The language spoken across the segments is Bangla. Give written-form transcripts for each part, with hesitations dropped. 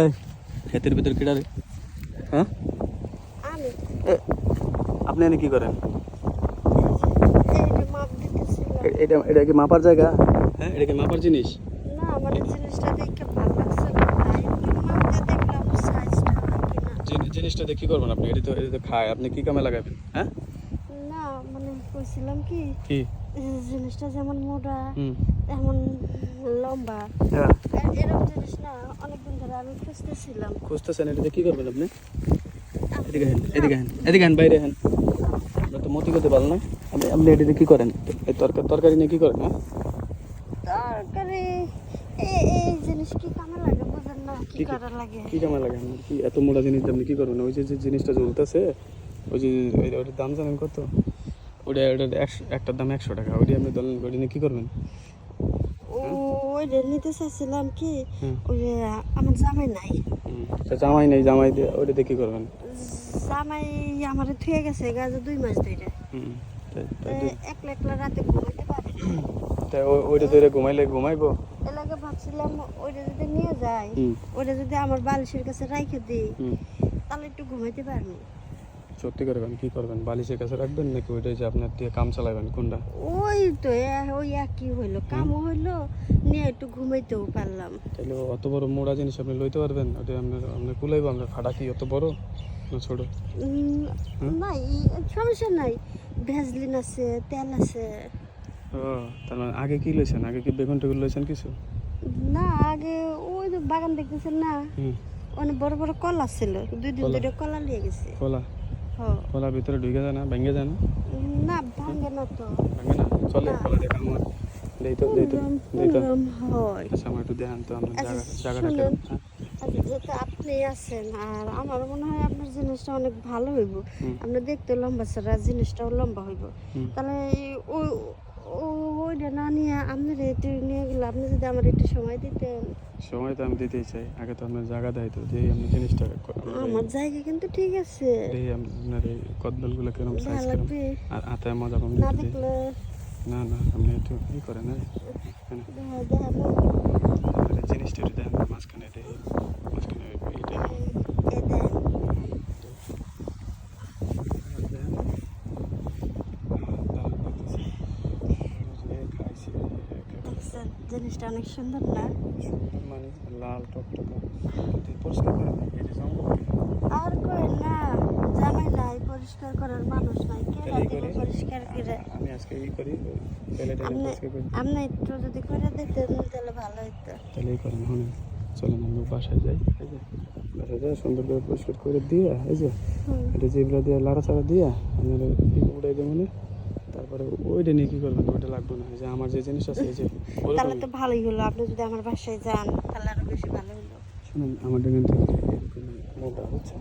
এই ক্ষেতের ভিতর কিডা রে? হ্যাঁ আমি আপনি এনে কি করেন? এই যে মাপ দিতেছিলাম। এটা এটা কি মাপার জায়গা? হ্যাঁ এটা কি মাপার জিনিস? না মানে জিনিসটা দেখে ভালো লাগছে না, তাই মাপ দিয়ে দেখলাম সাইজটা কিনা। জিনিসটা দিয়ে কি করবেন আপনি? এটা তো খায়, আপনি কি কামে লাগাবেন? হ্যাঁ না মানে কইছিলাম কি কি জিনিসটা যেমন মোটা হুম তেমন লম্বা, হ্যাঁ আর এরকম জিনিস না অনেকদিন ধরে আমি খুঁজতেছিলাম। খুঁজতেছেন, এটা দিয়ে কি করবেন আপনি? এদিকে হেন এদিকে হেন এদিকে হেন বাইরে হেন। আপনার তো মতি করতে পারলো না। আপনি আপনি এটা দিয়ে কি করেন? এই তরকারি নিয়ে কি করেন? হ্যাঁ তরকারি এই জিনিস কি কামে লাগে বুঝেন না, কি করা লাগে? কি কামে লাগে? আপনার কি এত মোটা জিনিস দিয়ে আপনি কি করবেন? ওই যে জিনিসটা জ্বলতেছে, ওই যে ওইটার দাম জানেন কত? ওটার একটার দাম 100 টাকা। ওইটা আপনি ধরেন, ওইটা নিয়ে কী করবেন? ওইটা নিতে চাইছিলাম কি, হুম ওই যে আমার জামাই নাই। জামাই নেই, জামাই দিয়ে ওইটা দিয়ে কী করবেন? জামাই আমার থুয়ে গেছে গাছে 2 মাস ধরে। হুম একলা একলা রাতে ঘুমাইতে পারি না। তাই ওইটা ধরে ঘুমাইবো? এলাকা ভাবছিলাম ওইটা যদি নিয়ে যাই, হুম ওইটা যদি আমার বালিশের কাছে রাইখে দিই হুম তাহলে একটু ঘুমাইতে পারবো। সত্যি করবেন? কি করবেন? বালিশের কাছে রাখবেন নাকি ওইটাই যে আপনার দিয়ে কাম চালাবেন? কোনটা? ওই তো ওই একই হইলো, কামও হইলো, নিয়ে একটু ঘুমাইতেও পারলাম। তাহলে অত বড় মোড়া জিনিস আপনি লইতে পারবেন? ওটা আপনার কুলাইবো? আপনার ফাটা কি অত বড় না ছোট? নাই সমস্যা নাই, ভ্যাজলিন আছে, তেল আছে। ও তার মানে আগে কি লইছেন? আগে কি বেগুন টেগুন লইছেন কিছু? না আগে ওই যে বাগান দেখতেছেন না, হুম অনেক বড় বড় কলা ছিল, 2 দিন কলা? ধরে কলা নিয়ে গেছে। খোলা? হ খোলার ভিতরে ঢুকে যায় না? ভেঙে যায় না? না ভাঙে না তো। ভাঙে না? চলে? না। খোলা দেখা আমার দেই তো পুনরাম হয়। আচ্ছা আমার একটু দেখান তো আপনার আচ্ছা জায়গাটা শুনেন, কেমন? হ্যাঁ আচ্ছা যেহেতু আপনি আছেন আর আমার মনে হয় আপনার জিনিসটা অনেক ভালো হইব, হুম আপনি দেখতে লম্বা ছাড়া জিনিসটাও লম্বা হইব, হুম তাহলে ওই ওইটা না নিয়ে আপনার একটু নিয়ে গেলে আপনি যদি আমার একটু সময় দিতেন। সময় তো আমি দিতেই চাই, আগে তো আপনার জায়গা দেয় তো যে আপনি জিনিসটা আমার জায়গা কিন্তু ঠিক আছে, এই আপনার এই কদবেলগুলো কিরকম সাইজ ভালো কিরকম লাগবে আর আতায় মজা কম না দিতে দিই। দেখলে। না না আপনি একটু ই করেন না দেখাবো জিনিসটা একটু দেখেন তো, মাঝখানে এটা মাঝখানে এইটা এই দেন। দেখছেন জিনিসটা অনেক সুন্দর না? মানে লাল টকটকা পরিষ্কার করে না এই যে জঙ্গল আর কই না, জামাই নাই, পরিষ্কার করার মানুষ নাই, কে তাহলে রাতে পরিষ্কার করে? আমি আজকে ই করি টেলে আপনি পরিষ্কার করি। আপনি একটু যদি করে দিতেন তাহলে ভালো হতো। তাহলে এই করেন শুনেন, চলেন আমরা বাসায় যাই, এই যে বাসায় যাই সুন্দর করে পরিষ্কার করে দিয়ে, এই যে এটা যেগুলো দিয়ে লাড়াচাড়া দিয়ে আপনারা উড়াই দেবেন, তারপরে ওইটা নিয়ে কী করবেন? ওইটা লাগবে না, এই যে আমার যে জিনিস আছে এই যে তাহলে ওরকম। তো ভালোই হলো, আপনি যদি আমার বাসায় যান তাহলে আরো বেশি ভালো হলো। শুনুন আমাদের কিন্তু এরকম মোটা হচ্ছে,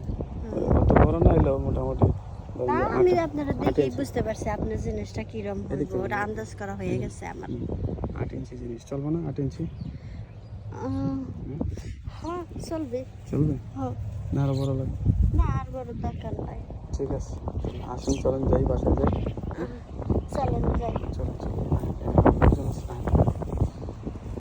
অত বড় না হলেও মোটামুটি ধরেন তা যে আমি 8 আপনারা দেখেই বুঝতে পারছি আপনার জিনিসটা কিরম হইব, ওটা আন্দাজ করা হয়ে গেছে আমার। 8 ইঞ্চি জিনিস চলবে না? 8 ইঞ্চি হ্যাঁ চলবে। চলবে হ্যাঁ না? আরো বড় লাগবে? না আর বড় দরকার নাই। ঠিক আছে আসুন, চলেন যাই বাসায় যাই। চলেন যাই। চলো চলো